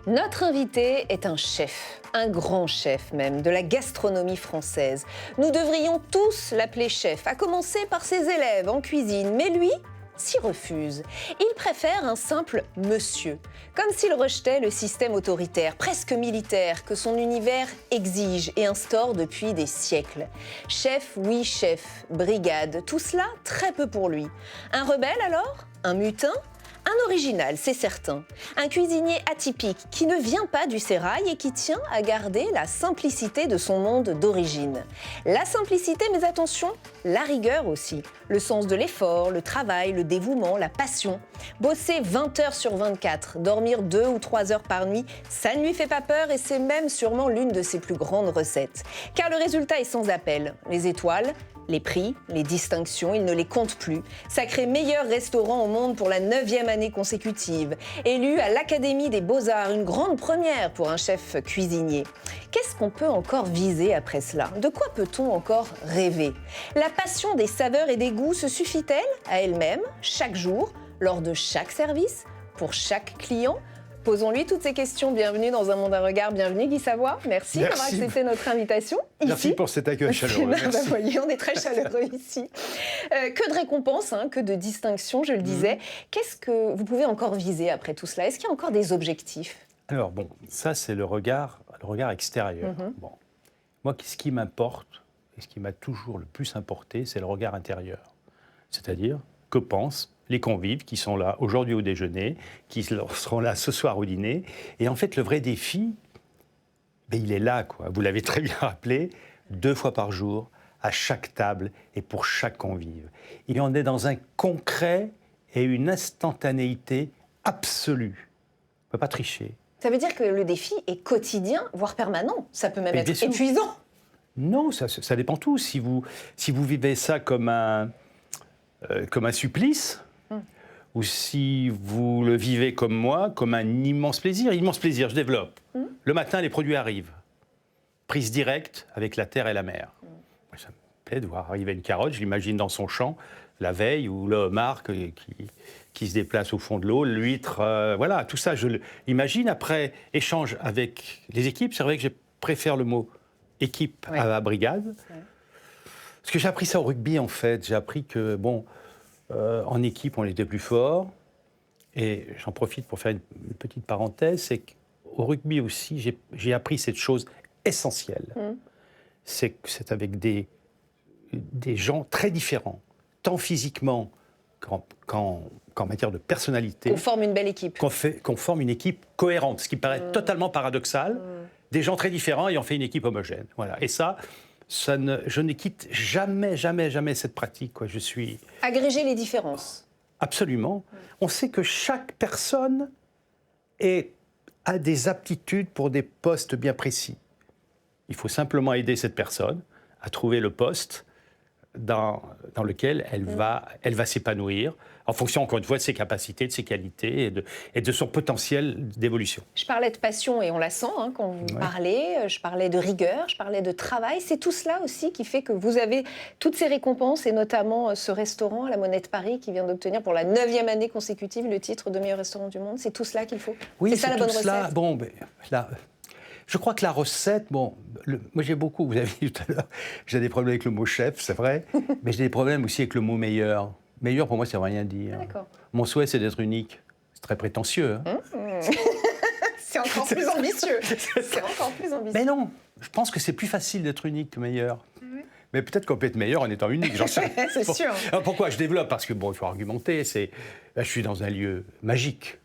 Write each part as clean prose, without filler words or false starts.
Notre invité est un chef, un grand chef même, de la gastronomie française. Nous devrions tous l'appeler chef, à commencer par ses élèves en cuisine, mais lui s'y refuse. Il préfère un simple monsieur, comme s'il rejetait le système autoritaire, presque militaire, que son univers exige et instaure depuis des siècles. Chef, oui chef, brigade, tout cela très peu pour lui. Un rebelle alors ? Un mutin ? Un original, c'est certain. Un cuisinier atypique qui ne vient pas du sérail et qui tient à garder la simplicité de son monde d'origine. La simplicité, mais attention, la rigueur aussi. Le sens de l'effort, le travail, le dévouement, la passion. Bosser 20 heures sur 24, dormir 2 ou 3 heures par nuit, ça ne lui fait pas peur et c'est même sûrement l'une de ses plus grandes recettes. Car le résultat est sans appel. Les étoiles, les prix, les distinctions, il ne les compte plus. Sacré meilleur restaurant au monde pour la 9e année consécutive. Élu à l'Académie des Beaux-Arts, une grande première pour un chef cuisinier. Qu'est-ce qu'on peut encore viser après cela ? De quoi peut-on encore rêver ? La passion des saveurs et des goûts se suffit-elle à elle-même, chaque jour, lors de chaque service, pour chaque client ? Posons-lui toutes ces questions. Bienvenue dans Un Monde à Regard. Bienvenue Guy Savoy. Merci d'avoir accepté notre invitation. Merci pour cet accueil chaleureux. Vous voyez, on est très chaleureux ici. Que de récompenses, que de distinctions, je le disais. Qu'est-ce que vous pouvez encore viser après tout cela ? Est-ce qu'il y a encore des objectifs ? Alors bon, ça c'est le regard extérieur. Bon. Moi, ce qui m'importe, et ce qui m'a toujours le plus importé, c'est le regard intérieur. C'est-à-dire, que pensent les convives qui sont là aujourd'hui au déjeuner, qui seront là ce soir au dîner. Et en fait, le vrai défi, il est là, quoi. Vous l'avez très bien rappelé, 2 fois par jour, à chaque table et pour chaque convive. Et on est dans un concret et une instantanéité absolue. On ne peut pas tricher. Ça veut dire que le défi est quotidien, voire permanent. Ça peut même être épuisant. Non, ça dépend tout. Si vous vivez ça comme un supplice, ou si vous le vivez comme moi, comme un immense plaisir, je développe. Le matin, les produits arrivent. Prise directe avec la terre et la mer. Ça me plaît de voir arriver une carotte, je l'imagine dans son champ, la veille, ou le homard qui se déplace au fond de l'eau, l'huître, voilà, tout ça, je l'imagine. Après, échange avec les équipes, c'est vrai que je préfère le mot équipe à la brigade. Ouais. Parce que j'ai appris ça au rugby, en fait. J'ai appris que, en équipe, on était plus fort. Et j'en profite pour faire une petite parenthèse, c'est qu'au rugby aussi, j'ai appris cette chose essentielle. C'est que c'est avec des gens très différents, tant physiquement qu'en matière de personnalité. Qu'on forme une belle équipe. Qu'on forme une équipe cohérente, ce qui paraît totalement paradoxal. Des gens très différents ayant fait une équipe homogène. Voilà. Et ça, je ne quitte jamais cette pratique, quoi. Je suis... Agréger les différences. Absolument. On sait que chaque personne a des aptitudes pour des postes bien précis. Il faut simplement aider cette personne à trouver le poste dans lequel elle va s'épanouir, en fonction, encore une fois, de ses capacités, de ses qualités et de son potentiel d'évolution. Je parlais de passion, et on la sent quand vous parlez, je parlais de rigueur, je parlais de travail. C'est tout cela aussi qui fait que vous avez toutes ces récompenses, et notamment ce restaurant à la Monnaie de Paris qui vient d'obtenir pour la 9e année consécutive le titre de meilleur restaurant du monde. C'est tout cela qu'il faut. Oui, c'est ça la bonne cela. recette. Bon, là, je crois que la recette, moi j'ai beaucoup, vous avez dit tout à l'heure, j'ai des problèmes avec le mot chef, c'est vrai, mais j'ai des problèmes aussi avec le mot meilleur. Meilleur, pour moi, ça ne veut rien dire. D'accord. Mon souhait, c'est d'être unique. C'est très prétentieux. C'est encore plus ambitieux. C'est encore plus ambitieux. Mais non, je pense que c'est plus facile d'être unique que meilleur. Mais peut-être qu'on peut être meilleur en étant unique, j'en sais. C'est sûr. Alors pourquoi je développe ? Parce que, il faut argumenter, je suis dans un lieu magique.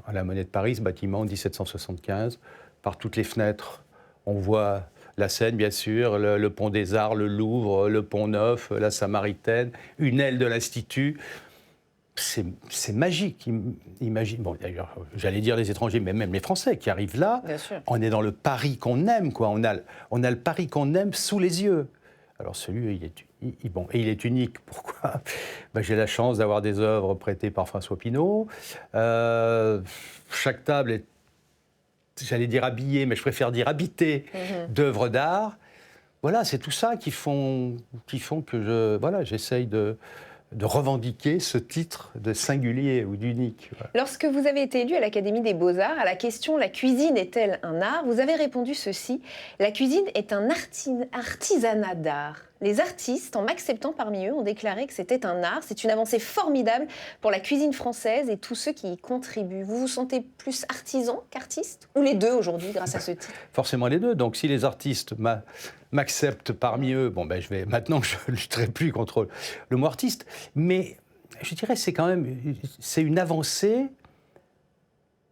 À la Monnaie de Paris, ce bâtiment, 1775, par toutes les fenêtres, on voit la Seine, bien sûr, le Pont des Arts, le Louvre, le Pont Neuf, la Samaritaine, une aile de l'Institut. C'est magique. Imagine, d'ailleurs, j'allais dire les étrangers, mais même les Français qui arrivent là, on est dans le Paris qu'on aime, quoi. On a le Paris qu'on aime sous les yeux. Alors celui, il est unique. Pourquoi ? J'ai la chance d'avoir des œuvres prêtées par François Pinault. Chaque table est, j'allais dire habillée, mais je préfère dire habitée d'œuvres d'art. Voilà, c'est tout ça qui font que j'essaye de de revendiquer ce titre de singulier ou d'unique. Voilà. Lorsque vous avez été élu à l'Académie des Beaux-Arts, à la question « La cuisine est-elle un art ?», vous avez répondu ceci : « La cuisine est un artisanat d'art. Les artistes, en m'acceptant parmi eux, ont déclaré que c'était un art. C'est une avancée formidable pour la cuisine française et tous ceux qui y contribuent. » Vous vous sentez plus artisan qu'artiste ? Ou les deux aujourd'hui, grâce à ce titre ? Forcément les deux. Donc si les artistes m'acceptent parmi eux, bon ben maintenant je ne lutterai plus contre le mot artiste. Mais je dirais c'est une avancée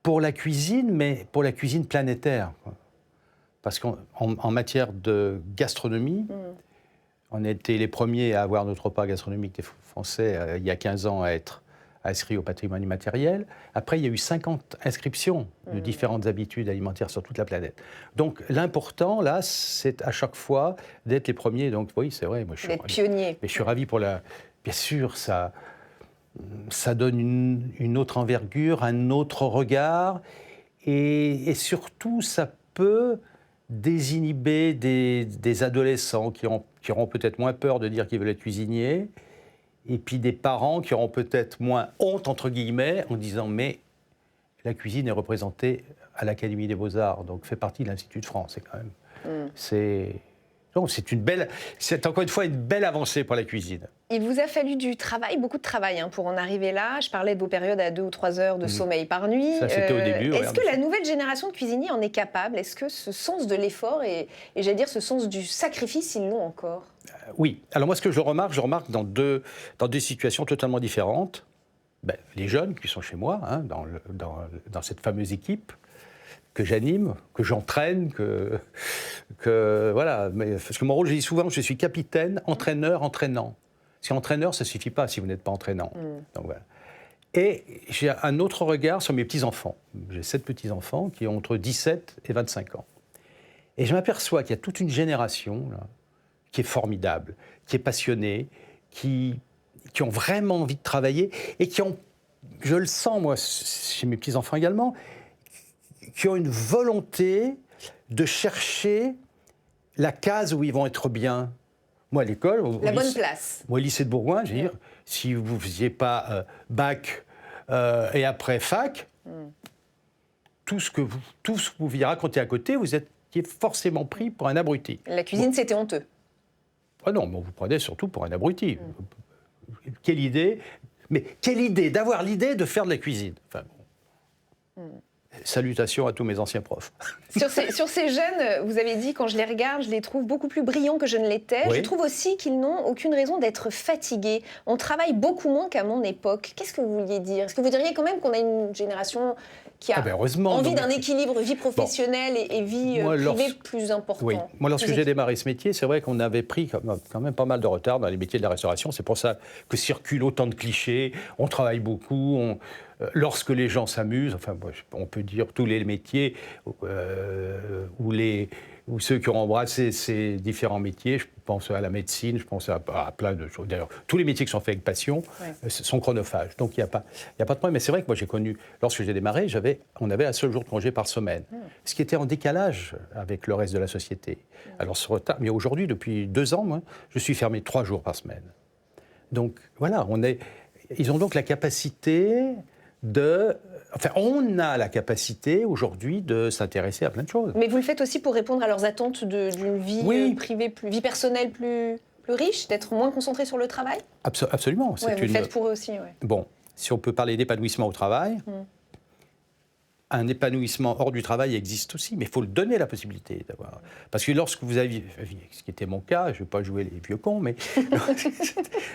pour la cuisine, mais pour la cuisine planétaire. Parce qu'en matière de gastronomie, on a été les premiers à avoir notre repas gastronomique des Français il y a 15 ans à être inscrits au patrimoine immatériel. Après, il y a eu 50 inscriptions de différentes habitudes alimentaires sur toute la planète. Donc l'important, là, c'est à chaque fois d'être les premiers. Donc oui, c'est vrai. Moi, je suis d'être pionnier. Mais je suis ravi pour la... Bien sûr, ça donne une autre envergure, un autre regard. Et surtout, ça peut désinhiber des adolescents qui auront peut-être moins peur de dire qu'ils veulent être cuisiniers, et puis des parents qui auront peut-être moins honte, entre guillemets, en disant « mais la cuisine est représentée à l'Académie des Beaux-Arts, donc fait partie de l'Institut de France ». C'est quand même... C'est encore une fois une belle avancée pour la cuisine. Il vous a fallu du travail, beaucoup de travail pour en arriver là. Je parlais de vos périodes à 2 ou 3 heures de sommeil par nuit. Ça, c'était au début. Est-ce que la nouvelle génération de cuisiniers en est capable ? Est-ce que ce sens de l'effort et j'allais dire ce sens du sacrifice, ils l'ont encore ? Oui. Alors moi, ce que je remarque dans deux situations totalement différentes. Les jeunes qui sont chez moi, dans cette fameuse équipe que j'anime, que j'entraîne, voilà. Parce que mon rôle, je dis souvent, je suis capitaine, entraîneur, entraînant. Parce qu'entraîneur, ça ne suffit pas si vous n'êtes pas entraînant. Donc, voilà. Et j'ai un autre regard sur mes petits-enfants. J'ai 7 petits-enfants qui ont entre 17 et 25 ans. Et je m'aperçois qu'il y a toute une génération là, qui est formidable, qui est passionnée, qui ont vraiment envie de travailler et qui ont, je le sens moi, chez mes petits-enfants également, qui ont une volonté de chercher la case où ils vont être bien. Moi, à l'école... La bonne place. Moi, au lycée de Bourgoin, je veux dire, si vous ne faisiez pas bac et après fac, tout ce que vous pouviez raconter à côté, vous étiez forcément pris pour un abruti. La cuisine, c'était honteux. Ah non, mais on vous prenait surtout pour un abruti. Quelle idée, mais quelle idée d'avoir l'idée de faire de la cuisine. Enfin, bon. Salutations à tous mes anciens profs. Sur ces jeunes, vous avez dit, quand je les regarde, je les trouve beaucoup plus brillants que je ne l'étais. Oui. Je trouve aussi qu'ils n'ont aucune raison d'être fatigués. On travaille beaucoup moins qu'à mon époque. Qu'est-ce que vous vouliez dire ? Est-ce que vous diriez quand même qu'on a une génération qui a envie d'un équilibre vie professionnelle et vie privée plus important ? Oui. Moi, lorsque j'ai démarré ce métier, c'est vrai qu'on avait pris quand même pas mal de retard dans les métiers de la restauration. C'est pour ça que circulent autant de clichés. On travaille beaucoup, lorsque les gens s'amusent, enfin, on peut dire tous les métiers ou ceux qui ont embrassé ces différents métiers, je pense à la médecine, je pense à plein de choses. D'ailleurs, tous les métiers qui sont faits avec passion sont chronophages. Donc, il n'y a pas de problème. Mais c'est vrai que moi, j'ai connu, lorsque j'ai démarré, on avait un seul jour de congé par semaine, ce qui était en décalage avec le reste de la société. Alors, ce retard, mais aujourd'hui, depuis 2 ans, moi, je suis fermé 3 jours par semaine. Donc, voilà, ils ont donc la capacité on a la capacité aujourd'hui de s'intéresser à plein de choses. Mais vous le faites aussi pour répondre à leurs attentes d'une vie privée, vie personnelle plus riche, d'être moins concentré sur le travail ? Absolument. Vous le faites pour eux aussi, oui. Bon, si on peut parler d'épanouissement au travail, un épanouissement hors du travail existe aussi, mais il faut le donner la possibilité d'avoir. Parce que lorsque vous avez, ce qui était mon cas, je ne vais pas jouer les vieux cons, mais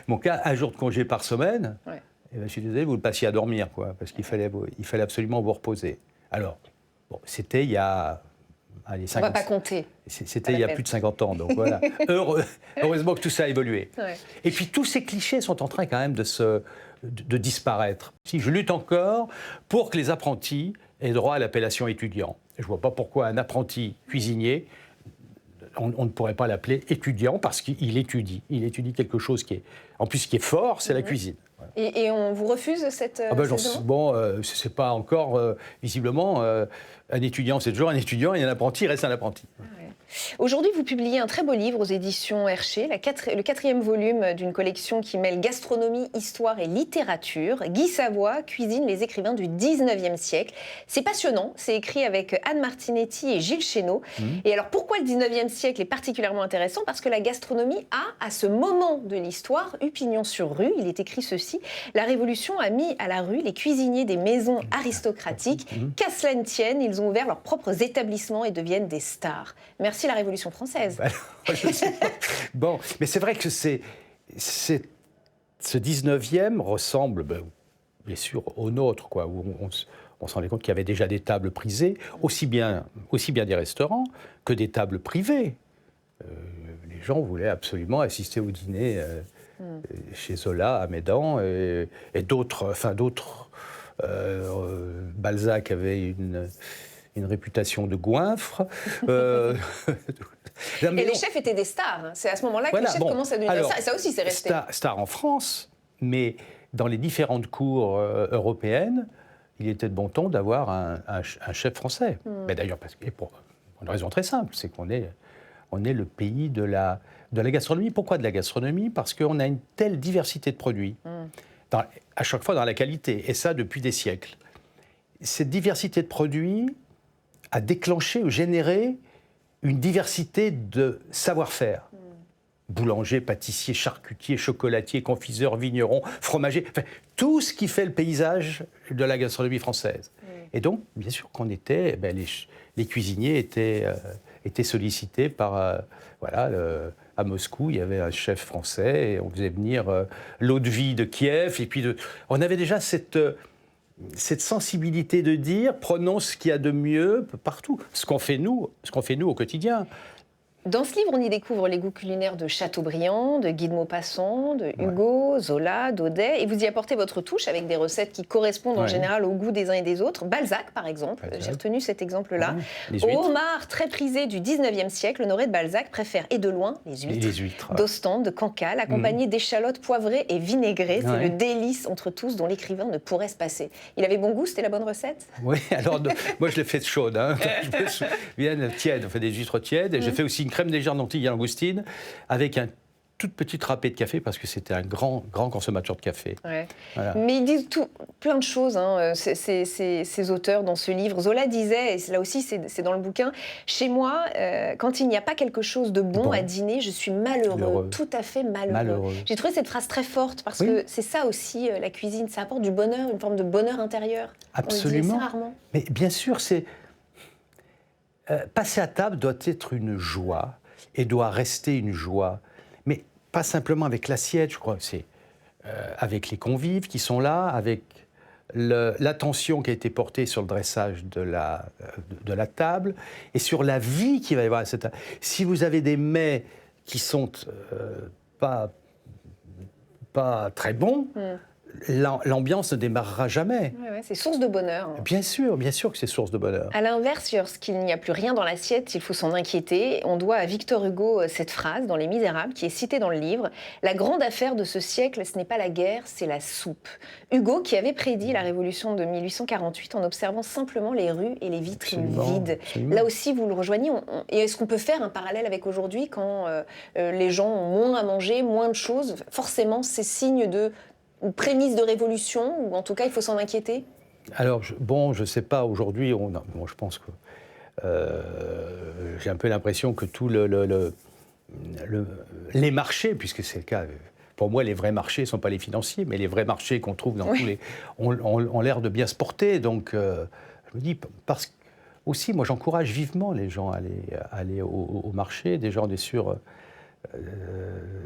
mon cas, 1 jour de congé par semaine... Eh bien, je suis désolé, vous le passiez à dormir, quoi, parce qu'il fallait absolument vous reposer. Alors, bon, c'était il y a... Allez, 50, on ne va pas compter. C'était il y a plus de 50 ans, donc voilà. Heureusement que tout ça a évolué. Ouais. Et puis tous ces clichés sont en train quand même de disparaître. Si je lutte encore pour que les apprentis aient droit à l'appellation étudiant. Je ne vois pas pourquoi un apprenti cuisinier, on ne pourrait pas l'appeler étudiant parce qu'il étudie. Il étudie quelque chose qui est fort, c'est la cuisine. Voilà. Et on vous refuse cette c'est pas encore, visiblement, un étudiant, c'est toujours un étudiant et un apprenti reste un apprenti. Ouais. Aujourd'hui, vous publiez un très beau livre aux éditions Hergé, le 4e volume d'une collection qui mêle gastronomie, histoire et littérature. Guy Savoy cuisine les écrivains du 19e siècle. C'est passionnant, c'est écrit avec Anne Martinetti et Gilles Chénaud. Et alors, pourquoi le 19e siècle est particulièrement intéressant? Parce que la gastronomie a, à ce moment de l'histoire, eu pignon sur rue. Il est écrit ceci: la Révolution a mis à la rue les cuisiniers des maisons aristocratiques. Qu'à cela ne tienne, ils ont ouvert leurs propres établissements et deviennent des stars. Merci la Révolution française. Je sais pas. Bon, mais c'est vrai que ce 19e ressemble, bien sûr, au nôtre, quoi, où on se rendait compte qu'il y avait déjà des tables prisées, aussi bien des restaurants que des tables privées. Les gens voulaient absolument assister au dîner chez Zola, à Médan, et d'autres. Balzac avait une réputation de goinfre. Et les chefs étaient des stars. C'est à ce moment-là que les chefs commencent à devenir des stars. Et ça aussi, c'est resté. Star en France, mais dans les différentes cours européennes, il était de bon ton d'avoir un chef français. Mais d'ailleurs, pour une raison très simple, c'est qu'on est le pays de la gastronomie. Pourquoi de la gastronomie? Parce qu'on a une telle diversité de produits, à chaque fois dans la qualité, et ça depuis des siècles. Cette diversité de produits a déclenché ou généré une diversité de savoir-faire. Boulanger, pâtissier, charcutier, chocolatier, confiseur, vigneron, fromager, enfin, tout ce qui fait le paysage de la gastronomie française. Et donc, bien sûr qu'on était, les cuisiniers étaient sollicités par, à Moscou, il y avait un chef français, et on faisait venir l'eau de vie de Kiev, et puis on avait déjà cette sensibilité de dire, prenons ce qu'il y a de mieux partout, ce qu'on fait nous au quotidien. Dans ce livre, on y découvre les goûts culinaires de Chateaubriand, de Guy de Maupassant, de Hugo, Zola, Daudet, et vous y apportez votre touche avec des recettes qui correspondent en général au goût des uns et des autres. Balzac, par exemple, j'ai retenu cet exemple-là. Au homard très prisé du 19e siècle, Honoré de Balzac préfère, et de loin, les huîtres. D'Ostende, de Cancale, accompagnées d'échalotes poivrées et vinaigrées. C'est le délice entre tous dont l'écrivain ne pourrait se passer. Il avait bon goût, c'était la bonne recette? Oui, alors moi je l'ai fait chaude. Je me souviens, tiède, on fait des huîtres tièdes, et j'ai fait aussi une crème légère d'Antilles et langoustine avec un toute petite râpée de café parce que c'était un grand consommateur de café. Voilà. Mais ils disent plein de choses, ces auteurs dans ce livre. Zola disait, et là aussi c'est dans le bouquin, « Chez moi, quand il n'y a pas quelque chose de bon à dîner, je suis malheureux, tout à fait malheureux. » J'ai trouvé cette phrase très forte parce que c'est ça aussi, la cuisine, ça apporte du bonheur, une forme de bonheur intérieur. Absolument. On le dit assez rarement. Mais bien sûr, passer à table doit être une joie et doit rester une joie. Mais pas simplement avec l'assiette, je crois. C'est avec les convives qui sont là, avec l'attention qui a été portée sur le dressage de la table et sur la vie qu'il va y avoir à cette table. Si vous avez des mets qui sont pas très bons, l'ambiance ne démarrera jamais. C'est source de bonheur. Bien sûr que c'est source de bonheur. À l'inverse, lorsqu'il n'y a plus rien dans l'assiette, il faut s'en inquiéter. On doit à Victor Hugo cette phrase dans Les Misérables, qui est citée dans le livre. La grande affaire de ce siècle, ce n'est pas la guerre, c'est la soupe. Hugo, qui avait prédit la révolution de 1848 en observant simplement les rues et les vitrines vides. Absolument. Là aussi, vous le rejoignez. Et est-ce qu'on peut faire un parallèle avec aujourd'hui, quand les gens ont moins à manger, moins de choses? Forcément, c'est signe ou prémisse de révolution, ou en tout cas, il faut s'en inquiéter? Alors, je ne sais pas, aujourd'hui, je pense que j'ai un peu l'impression que tous les marchés, puisque c'est le cas, pour moi, les vrais marchés ne sont pas les financiers, mais les vrais marchés qu'on trouve dans tous les... ont l'air de bien se porter. Donc, je me dis, parce que aussi, moi, j'encourage vivement les gens à aller au marché. Déjà, on est sûr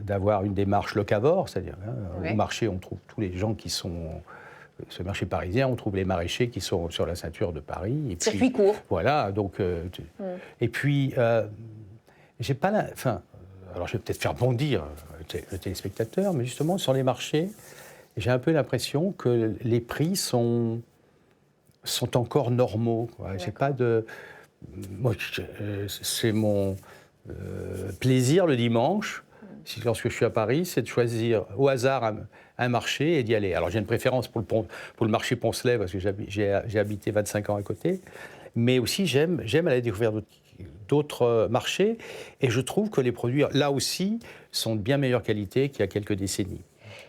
d'avoir une démarche locavore, c'est-à-dire au marché, on trouve tous les gens qui sont... Ce marché parisien, on trouve les maraîchers qui sont sur la ceinture de Paris. Et circuit court. Voilà, donc... Et puis, j'ai pas la... Enfin, alors je vais peut-être faire bondir le téléspectateur, mais justement, sur les marchés, j'ai un peu l'impression que les prix sont encore normaux. J'ai pas de... Moi, c'est mon plaisir le dimanche, lorsque je suis à Paris, c'est de choisir au hasard un marché et d'y aller. Alors j'ai une préférence pour le marché Poncelet, parce que j'ai habité 25 ans à côté, mais aussi j'aime aller découvrir d'autres marchés. Et je trouve que les produits, là aussi, sont de bien meilleure qualité qu'il y a quelques décennies.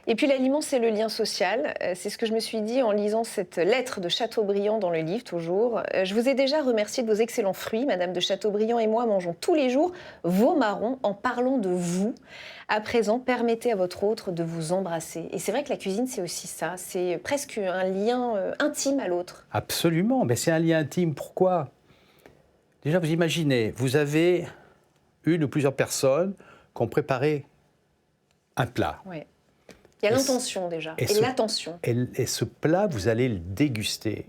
Et puis l'aliment, c'est le lien social. C'est ce que je me suis dit en lisant cette lettre de Chateaubriand dans le livre, toujours. Je vous ai déjà remercié de vos excellents fruits. Madame de Chateaubriand et moi mangeons tous les jours vos marrons en parlant de vous. À présent, permettez à votre autre de vous embrasser. Et c'est vrai que la cuisine, c'est aussi ça. C'est presque un lien intime à l'autre. Absolument, mais c'est un lien intime. Pourquoi ? Déjà, vous imaginez, vous avez une ou plusieurs personnes qui ont préparé un plat. Ouais. Il y a l'intention déjà, et l'attention. Et ce plat, vous allez le déguster.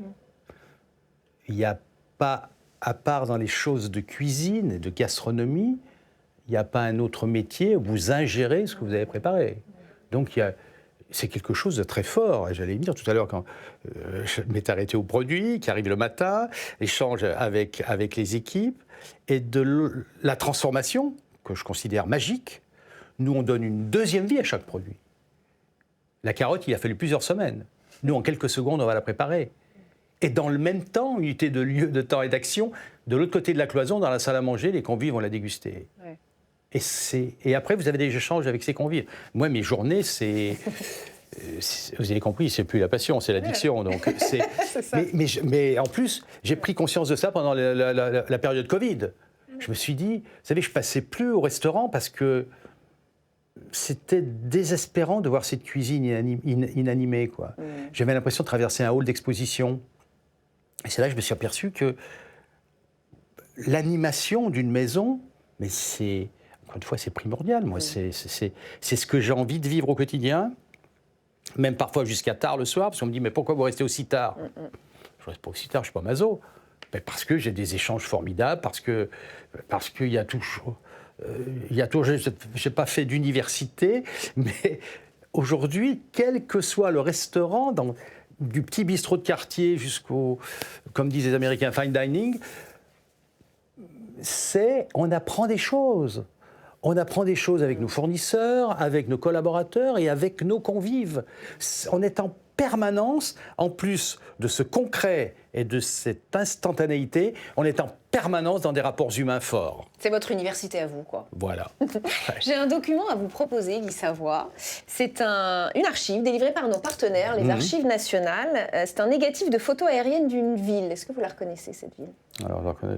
Il n'y a pas, à part dans les choses de cuisine et de gastronomie, il n'y a pas un autre métier où vous ingérez ce que vous avez préparé. Donc c'est quelque chose de très fort. Et j'allais dire tout à l'heure, quand je m'étais arrêté au produit, qui arrive le matin, échange avec les équipes, et de la transformation, que je considère magique, nous on donne une deuxième vie à chaque produit. La carotte, il a fallu plusieurs semaines. Nous, en quelques secondes, on va la préparer. Et dans le même temps, unité de lieu, de temps et d'action, de l'autre côté de la cloison, dans la salle à manger, les convives vont la déguster. Ouais. Et après, vous avez des échanges avec ces convives. Moi, mes journées, c'est... vous avez compris, c'est plus la passion, c'est l'addiction. Donc c'est mais en plus, j'ai pris conscience de ça pendant la période Covid. Je me suis dit, vous savez, je passais plus au restaurant parce que c'était désespérant de voir cette cuisine inanimée, quoi. J'avais l'impression de traverser un hall d'exposition. Et c'est là que je me suis aperçu que l'animation d'une maison, mais c'est, encore une fois, c'est primordial. Moi, c'est ce que j'ai envie de vivre au quotidien, même parfois jusqu'à tard le soir, parce qu'on me dit, mais pourquoi vous restez aussi tard ? Je ne reste pas aussi tard, je ne suis pas maso. Mais parce que j'ai des échanges formidables, parce qu'il y a toujours... je n'ai pas fait d'université, mais aujourd'hui, quel que soit le restaurant, du petit bistrot de quartier jusqu'au, comme disent les Américains, fine dining, on apprend des choses. On apprend des choses avec nos fournisseurs, avec nos collaborateurs et avec nos convives. On est en permanence, en plus de ce concret et de cette instantanéité, on est en permanence dans des rapports humains forts. C'est votre université à vous, quoi. Voilà. J'ai un document à vous proposer, Guy Savoy. C'est une archive délivrée par nos partenaires, les Archives nationales. C'est un négatif de photos aériennes d'une ville. Est-ce que vous la reconnaissez, cette ville ? Alors, je la reconnais.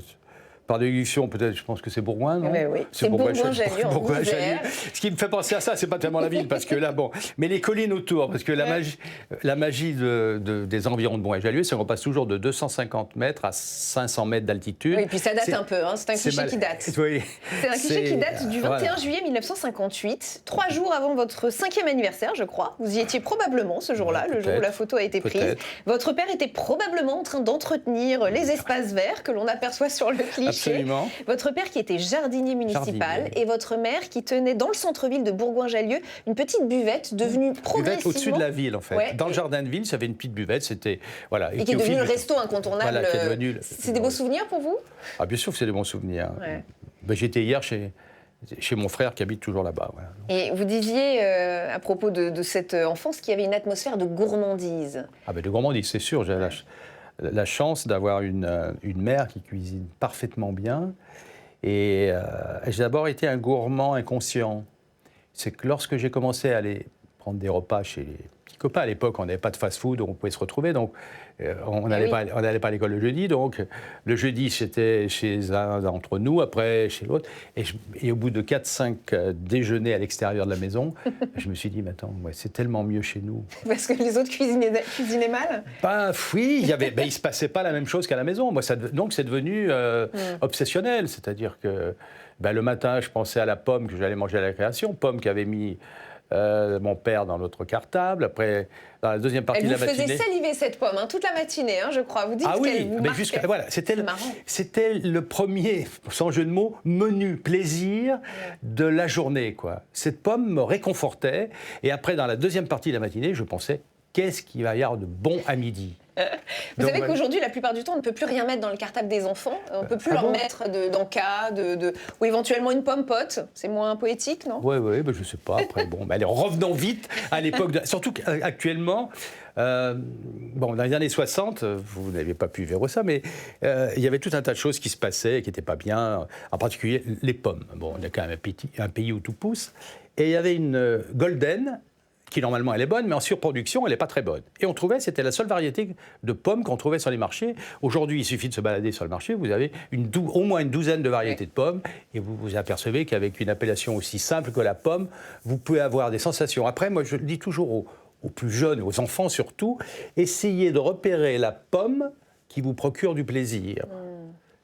Par déduction, peut-être, je pense que c'est Bourgoin, non ? Oui, c'est Bourgoin-Jallieu, en Isère. Ce qui me fait penser à ça, c'est pas tellement la ville, parce que là, bon, mais les collines autour, parce que la magie des environs de Bourgoin-Jallieu, c'est qu'on passe toujours de 250 mètres à 500 mètres d'altitude. Oui, puis ça date un peu, hein, c'est un cliché qui date. Oui. C'est un cliché qui date du 21 juillet 1958, 3 jours avant votre 5e anniversaire, je crois. Vous y étiez probablement ce jour-là, le jour où la photo a été prise. Votre père était probablement en train d'entretenir les espaces verts que l'on aperçoit sur le cliché. Absolument. Votre père qui était jardinier municipal et votre mère qui tenait dans le centre-ville de Bourgoin-Jallieu une petite buvette devenue progressivement... Buvette au-dessus de la ville, en fait. Ouais, dans le jardin de ville, ça avait une petite buvette, c'était... Voilà, et qui est devenu le resto incontournable. Voilà, qui est devenu... C'est des beaux souvenirs pour vous ? Ah, bien sûr que c'est des bons souvenirs. Ouais. Ben, j'étais hier chez mon frère qui habite toujours là-bas. Voilà. Et vous disiez, à propos de cette enfance, qu'il y avait une atmosphère de gourmandise. Ah ben de gourmandise, c'est sûr. J'ai la chance d'avoir une mère qui cuisine parfaitement bien. Et j'ai d'abord été un gourmand inconscient. C'est que lorsque j'ai commencé à aller prendre des repas chez les petits copains, à l'époque, on n'avait pas de fast-food où on pouvait se retrouver, donc on n'allait pas à l'école le jeudi. Donc le jeudi, c'était chez un d'entre nous, après chez l'autre. Et au bout de 4-5 déjeuners à l'extérieur de la maison, je me suis dit, mais attends, c'est tellement mieux chez nous. Parce que les autres cuisinaient mal ? Ben, oui, il ne se passait pas la même chose qu'à la maison. Moi, donc c'est devenu obsessionnel. C'est-à-dire que le matin, je pensais à la pomme que j'allais manger à la création, pomme qu'avait mis mon père dans notre cartable. Après, dans la deuxième partie de la matinée... Elle vous faisait saliver cette pomme, toute la matinée, je crois. Vous dites qu'elle vous marquait. Voilà, c'était le premier, sans jeu de mots, menu plaisir de la journée, quoi. Cette pomme me réconfortait. Et après, dans la deuxième partie de la matinée, je pensais qu'est-ce qu'il va y avoir de bon à midi? Vous savez qu'aujourd'hui, la plupart du temps, on ne peut plus rien mettre dans le cartable des enfants. On ne peut plus leur mettre d'encas, ou éventuellement une pomme pote. C'est moins poétique, non? Oui, ben je ne sais pas. Après, bon, ben allez, revenons vite à l'époque. Surtout qu'actuellement, dans les années 60, vous n'avez pas pu vivre ça, mais il y avait tout un tas de choses qui se passaient et qui n'étaient pas bien, en particulier les pommes. Bon, on est quand même un pays où tout pousse. Et il y avait une golden, qui normalement elle est bonne, mais en surproduction, elle n'est pas très bonne. Et on trouvait, c'était la seule variété de pommes qu'on trouvait sur les marchés. Aujourd'hui, il suffit de se balader sur le marché, vous avez au moins une douzaine de variétés de pommes, et vous vous apercevez qu'avec une appellation aussi simple que la pomme, vous pouvez avoir des sensations. Après, moi je le dis toujours aux plus jeunes, aux enfants surtout, essayez de repérer la pomme qui vous procure du plaisir.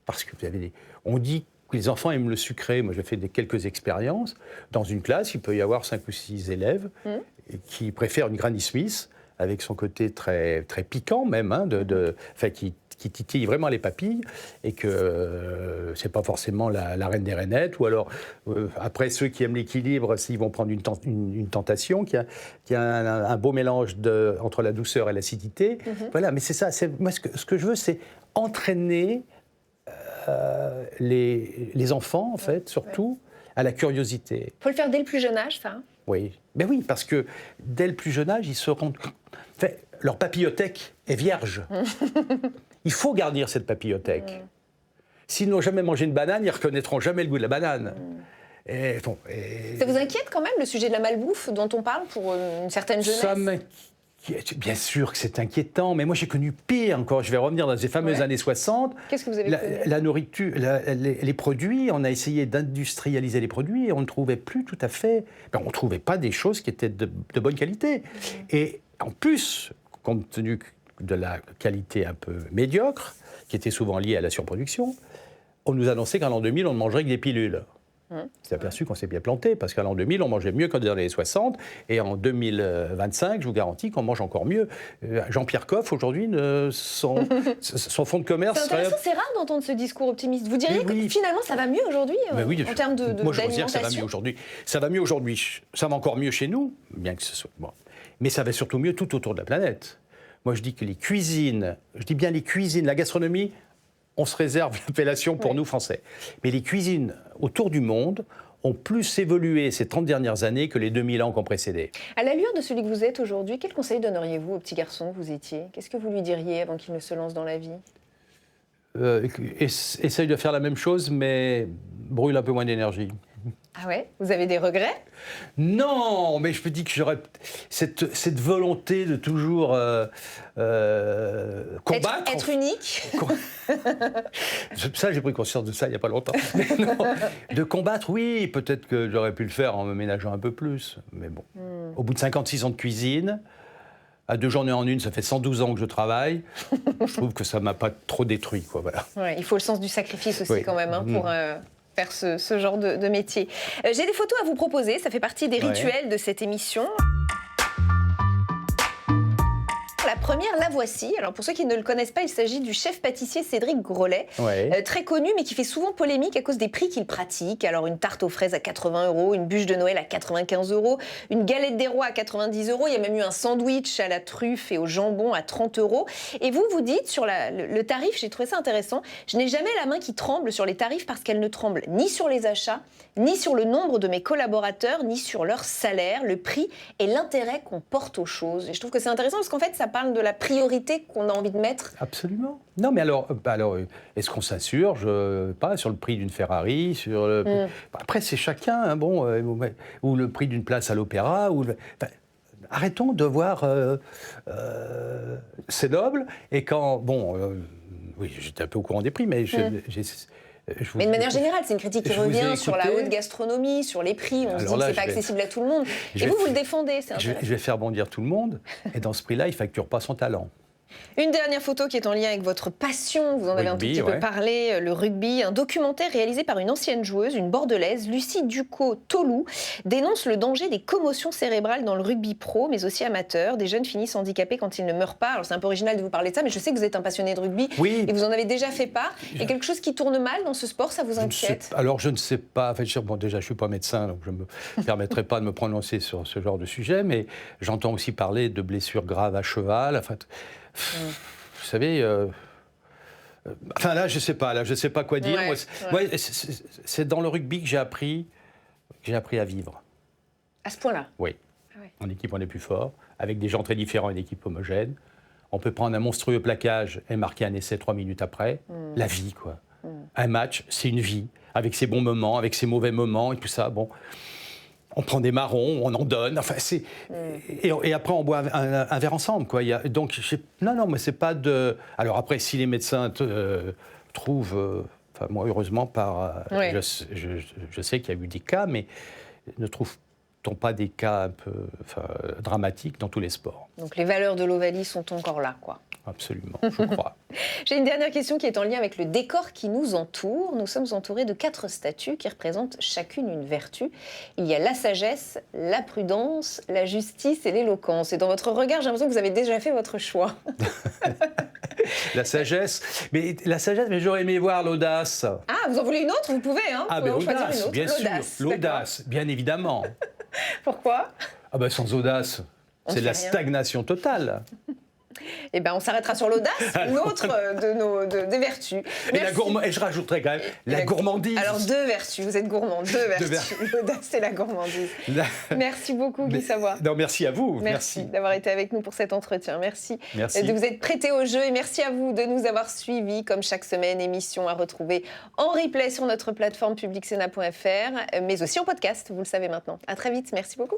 Parce que vous avez on dit que les enfants aiment le sucré. Moi, j'ai fait quelques expériences. Dans une classe, il peut y avoir 5 ou 6 élèves qui préfèrent une Granny Smith, avec son côté très, très piquant même, hein, qui titille vraiment les papilles, et que c'est pas forcément la reine des rainettes. Ou alors, après, ceux qui aiment l'équilibre, s'ils vont prendre une tentation, qui a un beau mélange entre la douceur et l'acidité. Voilà, mais c'est ça. Moi, ce que je veux, c'est entraîner les enfants, en fait, surtout, à la curiosité. Il faut le faire dès le plus jeune âge, ça, hein? Oui, ben oui, parce que dès le plus jeune âge, ils se rendent... leur papillothèque est vierge. Il faut garnir cette papillothèque. S'ils n'ont jamais mangé une banane, ils ne reconnaîtront jamais le goût de la banane. Ça vous inquiète quand même, le sujet de la malbouffe dont on parle pour une certaine jeunesse? Ça m'inquiète. Bien sûr que c'est inquiétant, mais moi j'ai connu pire encore. Je vais revenir dans ces fameuses années 60. Qu'est-ce que vous avez connu? La nourriture, les produits, on a essayé d'industrialiser les produits et on ne trouvait plus tout à fait... on ne trouvait pas des choses qui étaient de bonne qualité. Et en plus, compte tenu de la qualité un peu médiocre, qui était souvent liée à la surproduction, on nous annonçait qu'en l'an 2000, on ne mangerait que des pilules. On s'est aperçu qu'on s'est bien planté, parce qu'en l'an 2000, on mangeait mieux que dans les années 60, et en 2025, je vous garantis qu'on mange encore mieux. Jean-Pierre Coff, aujourd'hui, son fonds de commerce... C'est intéressant, c'est rare d'entendre ce discours optimiste. Vous diriez que finalement, ça va mieux aujourd'hui, en termes d'alimentation? Moi, je veux dire que ça va mieux aujourd'hui. Ça va mieux aujourd'hui. Ça va encore mieux chez nous, bien que ce soit... Bon. Mais ça va surtout mieux tout autour de la planète. Moi, je dis que les cuisines, je dis bien les cuisines, la gastronomie... On se réserve l'appellation pour nous, Français. Mais les cuisines autour du monde ont plus évolué ces 30 dernières années que les 2000 ans qui ont précédé. À l'allure de celui que vous êtes aujourd'hui, quel conseil donneriez-vous au petit garçon que vous étiez? Qu'est-ce que vous lui diriez avant qu'il ne se lance dans la vie? Essaye de faire la même chose, mais brûle un peu moins d'énergie. Ah ouais? Vous avez des regrets? Non, mais je me dis que j'aurais cette volonté de toujours combattre. Être unique? Ça, j'ai pris conscience de ça il n'y a pas longtemps. Non, de combattre, oui, peut-être que j'aurais pu le faire en me ménageant un peu plus. Mais bon, au bout de 56 ans de cuisine, à 2 journées en une, ça fait 112 ans que je travaille. Je trouve que ça ne m'a pas trop détruit, quoi, voilà. Ouais, il faut le sens du sacrifice aussi quand même, hein, pour... faire ce genre de métier. J'ai des photos à vous proposer, ça fait partie des rituels de cette émission. La première, la voici. Alors pour ceux qui ne le connaissent pas, il s'agit du chef pâtissier Cédric Grolet, très connu mais qui fait souvent polémique à cause des prix qu'il pratique. Alors une tarte aux fraises à 80 €, une bûche de Noël à 95 €, une galette des rois à 90 €, il y a même eu un sandwich à la truffe et au jambon à 30 €. Et vous dites sur le tarif, j'ai trouvé ça intéressant, je n'ai jamais la main qui tremble sur les tarifs parce qu'elle ne tremble ni sur les achats, ni sur le nombre de mes collaborateurs, ni sur leur salaire, le prix et l'intérêt qu'on porte aux choses. Et je trouve que c'est intéressant parce qu'en fait, ça parle de la priorité qu'on a envie de mettre. Absolument. Non, mais alors est-ce qu'on s'insurge pas sur le prix d'une Ferrari, sur après c'est chacun, hein, ou le prix d'une place à l'opéra, arrêtons de voir c'est noble et quand oui, j'étais un peu au courant des prix, mais mais de manière générale, c'est une critique qui revient sur la haute gastronomie, sur les prix. On se dit que c'est pas accessible à tout le monde. Et vous le défendez, c'est intéressant. Je vais faire bondir tout le monde. Et dans ce prix-là, il ne facture pas son talent. Une dernière photo qui est en lien avec votre passion, vous en avez un tout Rugby, petit peu ouais. parlé, le rugby. Un documentaire réalisé par une ancienne joueuse, une bordelaise, Lucie Ducos-Tolou, dénonce le danger des commotions cérébrales dans le rugby pro, mais aussi amateur. Des jeunes finissent handicapés quand ils ne meurent pas. Alors c'est un peu original de vous parler de ça, mais je sais que vous êtes un passionné de rugby Oui. et vous en avez déjà fait part. Et quelque chose qui tourne mal dans ce sport, ça vous inquiète? Alors, je ne sais pas. Enfin, bon, déjà, je ne suis pas médecin, donc je ne me permettrai pas de me prononcer sur ce genre de sujet, mais j'entends aussi parler de blessures graves à cheval. Enfin, vous savez. Enfin, là, je ne sais pas. Là, je sais pas quoi dire. Ouais, Moi, c'est dans le rugby que j'ai appris à vivre. À ce point-là? Oui. Ah ouais. En équipe, on est plus fort, avec des gens très différents, une équipe homogène. On peut prendre un monstrueux plaquage et marquer un essai 3 minutes après. La vie, quoi. Un match, c'est une vie, avec ses bons moments, avec ses mauvais moments et tout ça. Bon, on prend des marrons, on en donne. Enfin, c'est et après on boit un verre ensemble, quoi. Donc, non, mais c'est pas de. Alors après, si les médecins trouvent, enfin moi heureusement Ouais. je sais qu'il y a eu des cas, mais ne trouve-t-on pas des cas un peu dramatiques dans tous les sports? Donc les valeurs de l'Ovalie sont encore là, quoi. Absolument, je crois. J'ai une dernière question qui est en lien avec le décor qui nous entoure. Nous sommes entourés de 4 statues qui représentent chacune une vertu. Il y a la sagesse, la prudence, la justice et l'éloquence. Et dans votre regard, j'ai l'impression que vous avez déjà fait votre choix. La sagesse, mais j'aurais aimé voir l'audace. Ah, vous en voulez une autre? Vous pouvez, hein? Ah, Vous ben pouvez en choisir une l'audace, autre. bien sûr, L'audace, l'audace, bien évidemment. d'accord. Pourquoi? Ah ben sans audace, On c'est de fait la rien. stagnation totale. Eh bien, on s'arrêtera sur l'audace, l'autre des vertus. Et, Merci. et je rajouterais quand même Et la gourmandise. Alors, 2 vertus, vous êtes gourmand, 2 vertus. L'audace et la gourmandise. Merci beaucoup, Guy Savoie. Non, merci à vous. Merci d'avoir été avec nous pour cet entretien. Merci, Merci. de vous être prêté au jeu et merci à vous de nous avoir suivis. Comme chaque semaine, émission à retrouver en replay sur notre plateforme publicsena.fr, mais aussi en podcast, vous le savez maintenant. À très vite, merci beaucoup.